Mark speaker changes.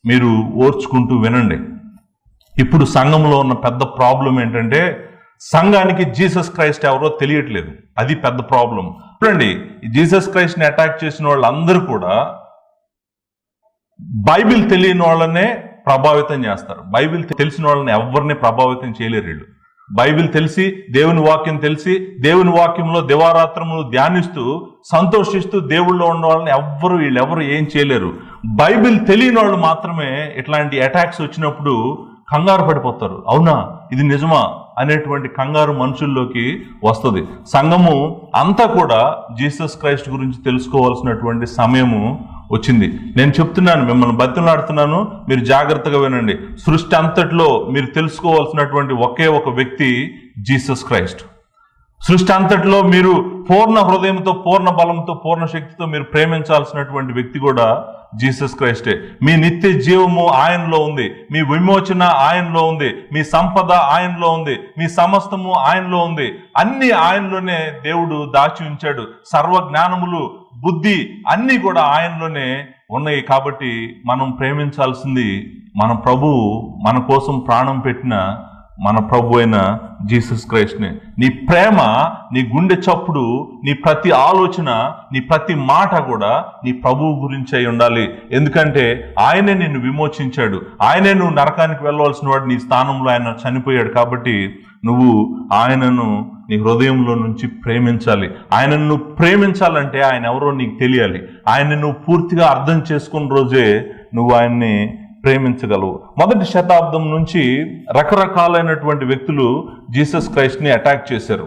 Speaker 1: మీరు ఓర్చుకుంటూ వినండి. ఇప్పుడు సంఘంలో ఉన్న పెద్ద ప్రాబ్లం ఏంటంటే సంఘానికి జీసస్ క్రైస్ట్ ఎవరో తెలియట్లేదు. అది పెద్ద ప్రాబ్లం. చూడండి, జీసస్ క్రైస్ట్ని అటాక్ చేసిన వాళ్ళందరూ కూడా బైబిల్ తెలియని వాళ్ళనే ప్రభావితం చేస్తారు. బైబిల్ తెలిసిన వాళ్ళని ఎవరిని ప్రభావితం చేయలేరు వీళ్ళు. బైబిల్ తెలిసి, దేవుని వాక్యం తెలిసి, దేవుని వాక్యంలో దివారాత్రములు ధ్యానిస్తూ సంతోషిస్తూ దేవుళ్ళో ఉన్న వాళ్ళని వీళ్ళెవరు ఏం చేయలేరు. బైబిల్ తెలియని వాళ్ళు మాత్రమే ఇట్లాంటి అటాక్స్ వచ్చినప్పుడు కంగారు పడిపోతారు. అవునా, ఇది నిజమా అనేటువంటి కంగారు మనుషుల్లోకి వస్తుంది. సంఘము అంతా కూడా జీసస్ క్రైస్ట్ గురించి తెలుసుకోవాల్సినటువంటి సమయము వచ్చింది. నేను చెప్తున్నాను, మిమ్మల్ని బతిమలాడుతున్నాను, మీరు జాగ్రత్తగా వినండి. సృష్టి అంతట్లో మీరు తెలుసుకోవాల్సినటువంటి ఒకే ఒక వ్యక్తి జీసస్ క్రైస్ట్. సృష్టి అంతట్లో మీరు పూర్ణ హృదయంతో, పూర్ణ బలంతో, పూర్ణ శక్తితో మీరు ప్రేమించాల్సినటువంటి వ్యక్తి కూడా జీసస్ క్రైస్టే. మీ నిత్య జీవము ఆయనలో ఉంది, మీ విమోచన ఆయనలో ఉంది, మీ సంపద ఆయనలో ఉంది, మీ సమస్తము ఆయనలో ఉంది. అన్ని ఆయనలోనే దేవుడు దాచి ఉంచాడు. సర్వ జ్ఞానములు, బుద్ధి అన్నీ కూడా ఆయనలోనే ఉన్నాయి. కాబట్టి మనం ప్రేమించాల్సింది మన ప్రభువు, మన కోసం ప్రాణం పెట్టిన మన ప్రభు అయిన జీసస్ క్రైస్ట్ని. నీ ప్రేమ, నీ గుండె చప్పుడు, నీ ప్రతి ఆలోచన, నీ ప్రతి మాట కూడా నీ ప్రభువు గురించి అయి ఉండాలి. ఎందుకంటే ఆయనే నిన్ను విమోచించాడు. ఆయనే నువ్వు నరకానికి వెళ్ళవలసిన వాడు, నీ స్థానంలో ఆయన చనిపోయాడు. కాబట్టి నువ్వు ఆయనను నీ హృదయంలో నుంచి ప్రేమించాలి. ఆయనను నువ్వు ప్రేమించాలంటే ఆయన ఎవరో నీకు తెలియాలి. ఆయన్ని నువ్వు పూర్తిగా అర్థం చేసుకున్న రోజే నువ్వు ఆయన్ని ప్రేమించగలవు. మొదటి శతాబ్దం నుంచి రకరకాలైనటువంటి వ్యక్తులు జీసస్ క్రైస్ట్ని అటాక్ చేశారు.